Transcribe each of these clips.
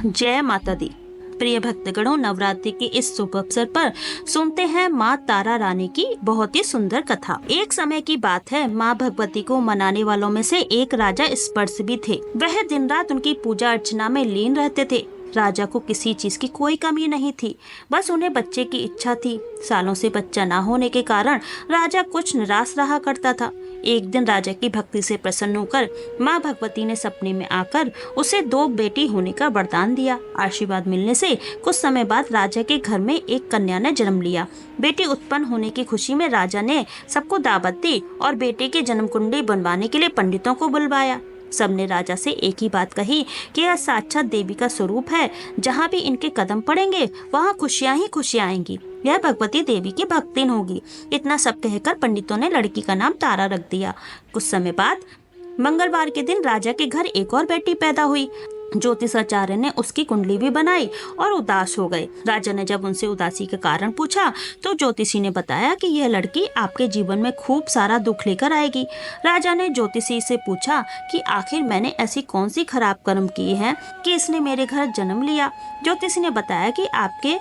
जय माता दी। प्रिय भक्तगणों, नवरात्रि के इस शुभ अवसर पर सुनते हैं माँ तारा रानी की बहुत ही सुंदर कथा। एक समय की बात है, माँ भगवती को मनाने वालों में से एक राजा स्पर्श भी थे। वह दिन रात उनकी पूजा अर्चना में लीन रहते थे। राजा को किसी चीज की कोई कमी नहीं थी, बस उन्हें बच्चे की इच्छा थी। सालों से बच्चा न होने के कारण राजा कुछ निराश रहा करता था। एक दिन राजा की भक्ति से प्रसन्न होकर माँ भगवती ने सपने में आकर उसे 2 बेटी होने का वरदान दिया। आशीर्वाद मिलने से कुछ समय बाद राजा के घर में एक कन्या ने जन्म लिया। बेटी उत्पन्न होने की खुशी में राजा ने सबको दावत दी और बेटे की जन्म कुंडली बनवाने के लिए पंडितों को बुलवाया। सबने राजा से एक ही बात कही कि यह साक्षात देवी का स्वरूप है। जहाँ भी इनके कदम पड़ेंगे वहाँ खुशियाँ ही खुशियाँ आएंगी। यह भगवती देवी की भक्तिन होगी। इतना सब कहकर पंडितों ने लड़की का नाम तारा रख दिया। कुछ समय बाद मंगलवार के दिन राजा के घर एक और बेटी पैदा हुई। ज्योतिषाचार्य ने उसकी कुंडली भी बनाई और उदास हो गए। राजा ने जब उनसे उदासी का कारण पूछा तो ज्योतिषी ने बताया कि यह लड़की आपके जीवन में खूब सारा दुख लेकर आएगी। राजा ने ज्योतिषी से पूछा कि आखिर मैंने ऐसी कौन सी खराब कर्म किए हैं कि इसने मेरे घर जन्म लिया। ज्योतिषी ने बताया कि आपके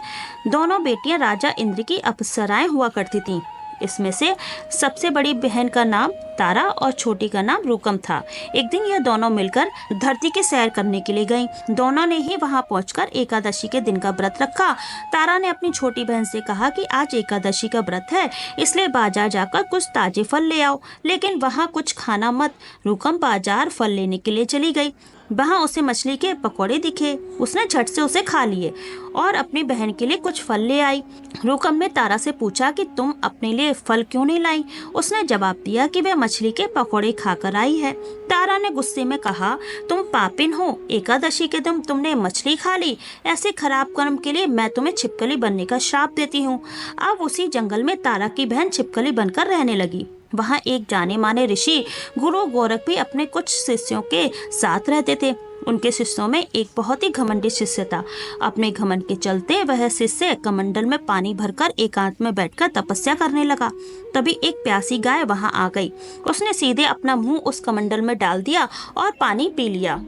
दोनों बेटियां राजा इंद्र की अप्सराएं हुआ करती थीं। इसमें से सबसे बड़ी बहन का नाम तारा और छोटी का नाम रुकम था। एक दिन यह दोनों मिलकर धरती की सैर करने के लिए गईं। दोनों ने ही वहां पहुंचकर एकादशी के दिन का व्रत रखा। तारा ने अपनी छोटी बहन से कहा कि आज एकादशी का व्रत है, इसलिए बाजार जाकर कुछ ताजे फल ले आओ, लेकिन वहां कुछ खाना मत। रुकम बाजार फल लेने के लिए चली गई। वहां उसे मछली के पकौड़े दिखे। उसने झट से उसे खा लिए और अपनी बहन के लिए कुछ फल ले आई। रुकम ने तारा से पूछा कि तुम अपने लिए फल क्यों नहीं लाई। उसने जवाब दिया कि वह मछली के पकौड़े खाकर आई है। तारा ने गुस्से में कहा, तुम पापिन हो, एकादशी के दिन तुमने मछली खा ली। ऐसे खराब कर्म के लिए मैं तुम्हें छिपकली बनने का श्राप देती हूँ। अब उसी जंगल में तारा की बहन छिपकली बनकर रहने लगी। वहाँ एक जाने माने ऋषि गुरु गोरख भी अपने कुछ शिष्यों के साथ रहते थे। उनके शिष्यों में एक बहुत ही घमंडी शिष्य था। अपने घमंड के चलते वह शिष्य कमंडल में पानी भरकर एकांत में बैठकर तपस्या करने लगा। तभी एक प्यासी गाय वहां आ गई। उसने सीधे अपना मुंह उस कमंडल में डाल दिया और पानी पी लिया।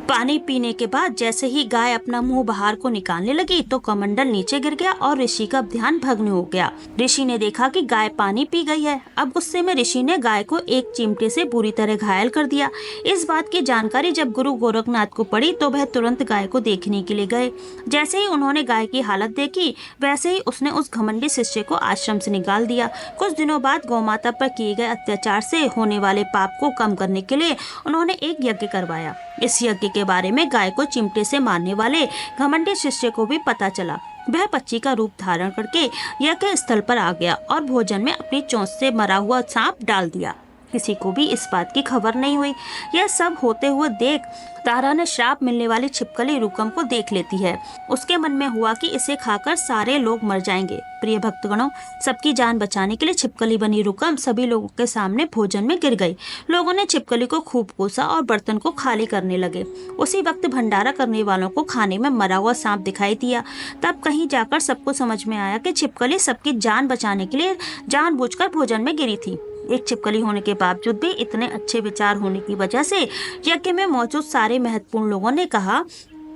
पानी पीने के बाद जैसे ही गाय अपना मुंह बाहर को निकालने लगी तो कमंडल नीचे गिर गया और ऋषि का ध्यान भग्न हो गया। ऋषि ने देखा कि गाय पानी पी गई है। अब गुस्से में ऋषि ने गाय को एक चिमटे से बुरी तरह घायल कर दिया। इस बात की जानकारी जब गुरु गोरखनाथ को पड़ी तो वह तुरंत गाय को देखने के लिए गए। जैसे ही उन्होंने गाय की हालत देखी, वैसे ही उसने उस घमंडी शिष्य को आश्रम से निकाल दिया। कुछ दिनों बाद गौमाता पर किए गए अत्याचार से होने वाले पाप को कम करने के लिए उन्होंने एक यज्ञ करवाया। इस यज्ञ के बारे में गाय को चिमटे से मारने वाले घमंडी शिष्य को भी पता चला। वह पक्षी का रूप धारण करके यज्ञ स्थल पर आ गया और भोजन में अपनी चोंच से मरा हुआ सांप डाल दिया। किसी को भी इस बात की खबर नहीं हुई। यह सब होते हुए देख तारा ने श्राप मिलने वाली छिपकली रुकम को देख लेती है। उसके मन में हुआ कि इसे खाकर सारे लोग मर जाएंगे। प्रिय भक्तगणों, सबकी जान बचाने के लिए छिपकली बनी रुकम सभी लोगों के सामने भोजन में गिर गई। लोगों ने छिपकली को खूब कोसा और बर्तन को खाली करने लगे। उसी वक्त भंडारा करने वालों को खाने में मरा हुआ सांप दिखाई दिया। तब कहीं जाकर सबको समझ में आया कि छिपकली सबकी जान बचाने के लिए जानबूझकर भोजन में गिरी थी। एक छिपकली होने के बावजूद भी इतने अच्छे विचार होने की वजह से यज्ञ में मौजूद सारे महत्वपूर्ण लोगों ने कहा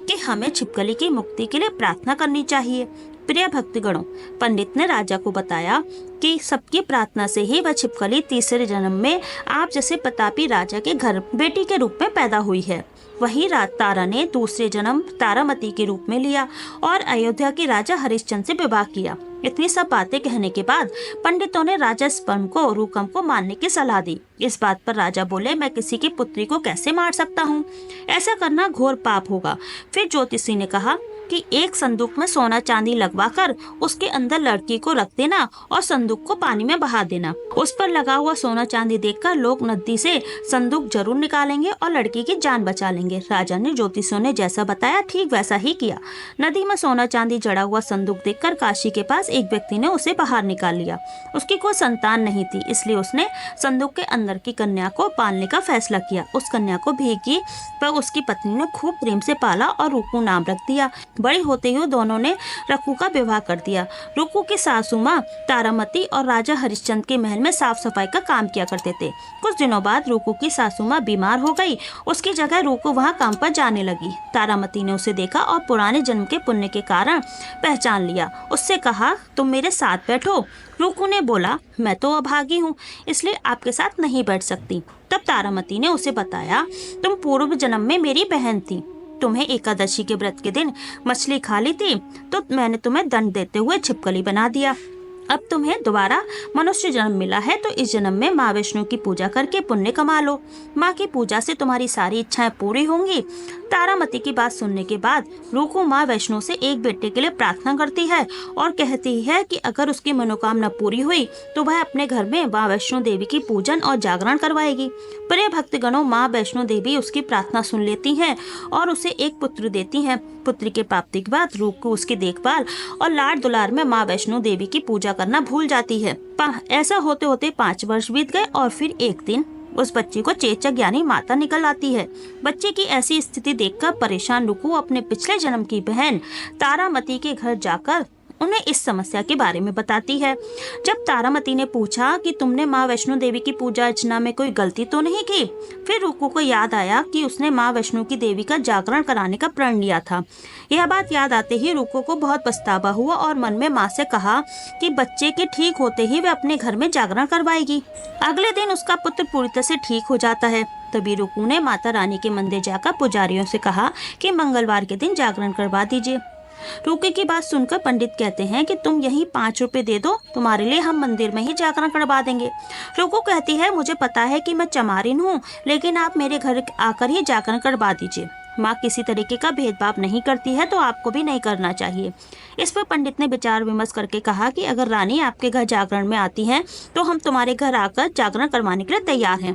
कि हमें छिपकली की मुक्ति के लिए प्रार्थना करनी चाहिए। प्रिय भक्तगणों, पंडित ने राजा को बताया कि सबकी प्रार्थना से ही वह छिपकली तीसरे जन्म में आप जैसे प्रतापी राजा के घर बेटी के रूप में पैदा हुई है। वही रात तारा ने दूसरे जन्म तारामती के रूप में लिया और अयोध्या के राजा हरिश्चंद्र से विवाह किया। इतनी सब बातें कहने के बाद पंडितों ने राजा स्पर्म को रुकम को मारने की सलाह दी। इस बात पर राजा बोले, मैं किसी की पुत्री को कैसे मार सकता हूँ? ऐसा करना घोर पाप होगा। फिर ज्योतिषी ने कहा कि एक संदूक में सोना चांदी लगवाकर उसके अंदर लड़की को रख देना और संदूक को पानी में बहा देना। उस पर लगा हुआ सोना चांदी देखकर लोग नदी से संदूक जरूर निकालेंगे और लड़की की जान बचा लेंगे। राजा ने ज्योतिषियों ने जैसा बताया ठीक वैसा ही किया। नदी में सोना चांदी जड़ा हुआ संदूक देखकर काशी के पास एक व्यक्ति ने उसे बाहर निकाल लिया। उसकी कोई संतान नहीं थी, इसलिए उसने संदूक के अंदर की कन्या को पालने का फैसला किया। उस कन्या को भीगी पर उसकी पत्नी ने खूब प्रेम से पाला और रूपू नाम रख दिया। बड़ी होते ही दोनों ने रघु का विवाह कर दिया। रुकु की सासू माँ तारामती और राजा हरिश्चंद्र के महल में साफ सफाई का काम किया करते थे। कुछ दिनों बाद रुकु की सासू माँ बीमार हो गई। उसकी जगह रुकु वहाँ काम पर जाने लगी। तारामती ने उसे देखा और पुराने जन्म के पुण्य के कारण पहचान लिया। उससे कहा, तुम मेरे साथ बैठो। रुकु ने बोला, मैं तो अभागी हूँ, इसलिए आपके साथ नहीं बैठ सकती। तब तारामती ने उसे बताया, तुम पूर्व जन्म में मेरी बहन थी। तुम्हें एकादशी के व्रत के दिन मछली खा ली थी, तो मैंने तुम्हें दंड देते हुए छिपकली बना दिया। अब तुम्हें दोबारा मनुष्य जन्म मिला है, तो इस जन्म में माँ वैष्णो की पूजा करके पुण्य कमा लो। माँ की पूजा से तुम्हारी सारी इच्छाएं पूरी होंगी। तारामती की बात सुनने के बाद रुकु माँ वैष्णो से एक बेटे के लिए प्रार्थना करती है और कहती है कि अगर उसकी मनोकामना पूरी हुई तो वह अपने घर में माँ वैष्णो देवी की पूजन और जागरण करवाएगी। प्रिय भक्तगणों, माँ वैष्णो देवी उसकी प्रार्थना सुन लेती हैं और उसे एक पुत्र देती हैं। पुत्र के प्राप्ति के बाद रुकु उसकी देखभाल और लाड दुलार में माँ वैष्णो देवी की पूजा करना भूल जाती है। ऐसा होते होते 5 वर्ष बीत गए और फिर एक दिन उस बच्ची को चेचक यानी माता निकल आती है। बच्चे की ऐसी स्थिति देखकर परेशान रुकु अपने पिछले जन्म की बहन तारामती के घर जाकर उन्हें इस समस्या के बारे में बताती है। जब तारामती ने पूछा कि तुमने माँ वैष्णो देवी की पूजा अर्चना में कोई गलती तो नहीं की, फिर रुकु को याद आया कि उसने माँ वैष्णो की देवी का जागरण कराने का प्रण लिया था। यह बात याद आते ही रुकु को बहुत पछतावा हुआ और मन में माँ से कहा कि बच्चे के ठीक होते ही वह अपने घर में जागरण करवाएगी। अगले दिन उसका पुत्र पूरी तरह से ठीक हो जाता है। तभी रुकु ने माता रानी के मंदिर जाकर पुजारियों से कहा कि मंगलवार के दिन जागरण करवा दीजिए। रुकु की बात सुनकर पंडित कहते हैं कि तुम यही 5 रुपए दे दो, तुम्हारे लिए हम मंदिर में ही जागरण करवा देंगे। रुकु कहती है, मुझे पता है कि मैं चमारिन हूँ, लेकिन आप मेरे घर आकर ही जागरण करवा दीजिए। माँ किसी तरीके का भेदभाव नहीं करती है, तो आपको भी नहीं करना चाहिए। इस पर पंडित ने विचार विमर्श करके कहा कि अगर रानी आपके घर जागरण में आती है तो हम तुम्हारे घर आकर जागरण करवाने के लिए तैयार हैं।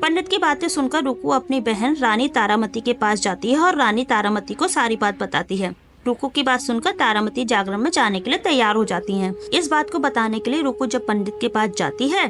पंडित की बातें सुनकर रुकु अपनी बहन रानी तारामती के पास जाती है और रानी तारामती को सारी बात बताती है। रुकु की बात सुनकर तारामती जागरण में जाने के लिए तैयार हो जाती हैं। इस बात को बताने के लिए रुकु जब पंडित के पास जाती है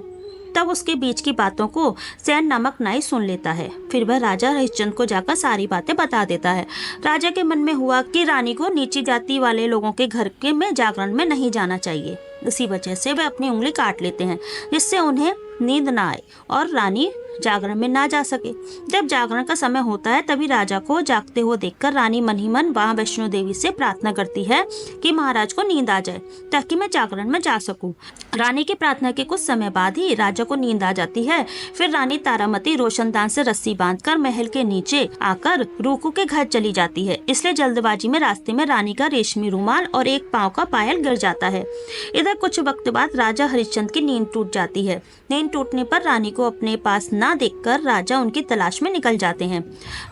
तब उसके बीच की बातों को सैन नामक नाई सुन लेता है। फिर वह राजा हरिश्चंद्र को जाकर सारी बातें बता देता है। राजा के मन में हुआ कि रानी को नीची जाति वाले लोगों के घर के में जागरण में नहीं जाना चाहिए। इसी वजह से वे अपनी उंगली काट लेते हैं, जिससे उन्हें नींद न आए और रानी जागरण में ना जा सके। जब जागरण का समय होता है तभी राजा को जागते हुए देखकर रानी मन ही मन माँ वैष्णो देवी से प्रार्थना करती है कि महाराज को नींद आ जाए ताकि मैं जागरण में जा सकूं। रानी की प्रार्थना के कुछ समय बाद ही राजा को नींद आ जाती है। फिर रानी तारामती रोशनदान से रस्सी बांधकर महल के नीचे आकर रुकु के घर चली जाती है। इसलिए जल्दबाजी में रास्ते में रानी का रेशमी रुमाल और एक पाँव का पायल गिर जाता है। इधर कुछ वक्त बाद राजा हरिश्चंद्र की नींद टूट जाती है। नींद टूटने पर रानी को अपने पास ना देखकर राजा उनकी तलाश में निकल जाते हैं।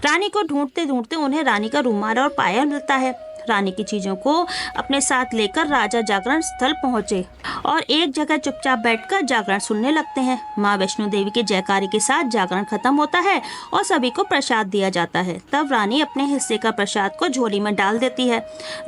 रानी को ढूंढते ढूंढते उन्हें रानी का रुमाल और पायल मिलता है। रानी की चीजों को अपने साथ लेकर राजा जागरण स्थल पहुंचे और एक जगह चुपचाप बैठकर जागरण सुनने लगते हैं। माँ वैष्णो देवी के जयकारे के साथ जागरण खत्म होता है और सभी को प्रसाद दिया जाता है। तब रानी अपने हिस्से का प्रसाद को झोली में डाल देती है।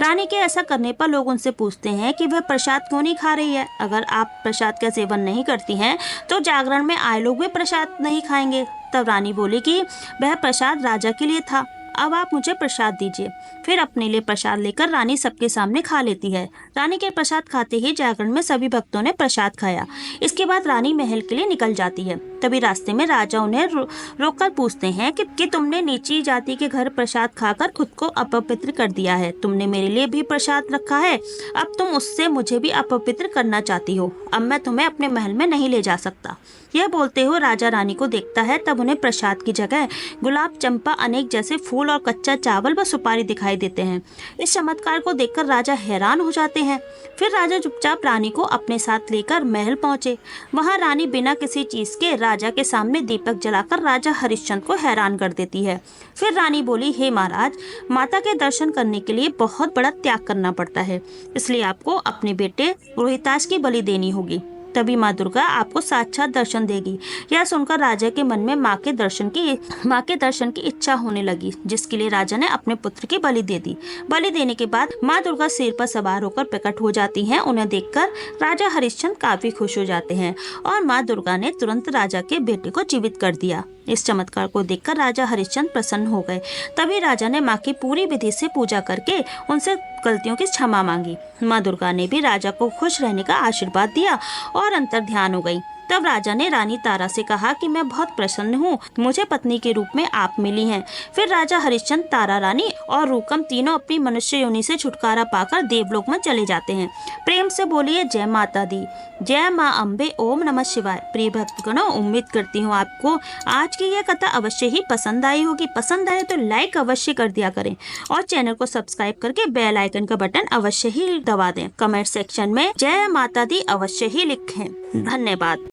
रानी के ऐसा करने पर लोग उनसे पूछते हैं कि वह प्रसाद क्यों नहीं खा रही है। अगर आप प्रसाद का सेवन नहीं करती हैं तो जागरण में आए लोग भी प्रसाद नहीं खाएंगे। तब रानी बोली कि वह प्रसाद राजा के लिए था, अब आप मुझे प्रसाद दीजिए। फिर अपने लिए प्रसाद लेकर रानी सबके सामने खा लेती है। रानी के प्रसाद खाते ही जागरण में सभी भक्तों ने प्रसाद खाया। इसके बाद रानी महल के लिए निकल जाती है। तभी रास्ते में राजा उन्हें रोककर पूछते हैं कि तुमने नीची जाति के घर प्रसाद खाकर खुद को अपवित्र कर दिया है। तुमने मेरे लिए भी प्रसाद रखा है, अब तुम उससे मुझे भी अपवित्र करना चाहती हो। अब मैं तुम्हें अपने महल में नहीं ले जा सकता। यह बोलते हुए राजा रानी को देखता है। तब उन्हें प्रसाद की जगह गुलाब, चंपा, अनेक जैसे फूल और कच्चा चावल व सुपारी दिखाई देते हैं। इस चमत्कार को देखकर राजा हैरान हो जाते हैं। फिर राजा चुपचाप रानी को अपने साथ लेकर महल पहुंचे। वहां रानी बिना किसी चीज के राजा के सामने दीपक जलाकर राजा हरिश्चंद्र को हैरान कर देती है। फिर रानी बोली, हे महाराज, माता के दर्शन करने के लिए बहुत बड़ा त्याग करना पड़ता है, इसलिए आपको अपने बेटे रोहिताश की बलि देनी होगी, तभी माँ दुर्गा आपको साक्षात दर्शन देगी। यह सुनकर राजा के मन में माँ के दर्शन की इच्छा होने लगी, जिसके लिए राजा ने अपने पुत्र की बलि दे दी। बलि देने के बाद माँ दुर्गा सिर पर सवार होकर प्रकट हो जाती हैं। उन्हें देखकर राजा हरिश्चंद्र काफी खुश हो जाते हैं और माँ दुर्गा ने तुरंत राजा के बेटे को जीवित कर दिया। इस चमत्कार को देखकर राजा हरिश्चंद्र प्रसन्न हो गए। तभी राजा ने माँ की पूरी विधि से पूजा करके उनसे गलतियों की क्षमा मांगी। माँ दुर्गा ने भी राजा को खुश रहने का आशीर्वाद दिया और अंतर ध्यान हो गई। तब राजा ने रानी तारा से कहा कि मैं बहुत प्रसन्न हूँ, मुझे पत्नी के रूप में आप मिली हैं। फिर राजा हरिश्चंद्र, तारा रानी और रूकम तीनों अपनी मनुष्य योनि से छुटकारा पाकर देवलोक में चले जाते हैं। प्रेम से बोलिए जय माता दी, जय माँ अम्बे, ओम नमः शिवाय। प्रिय भक्तगणों, उम्मीद करती हूँ आपको आज की यह कथा अवश्य ही पसंद आई होगी। पसंद आए तो लाइक अवश्य कर दिया करें और चैनल को सब्सक्राइब करके बेल आइकन का बटन अवश्य ही दबा दें। कमेंट सेक्शन में जय माता दी अवश्य ही लिखें। धन्यवाद।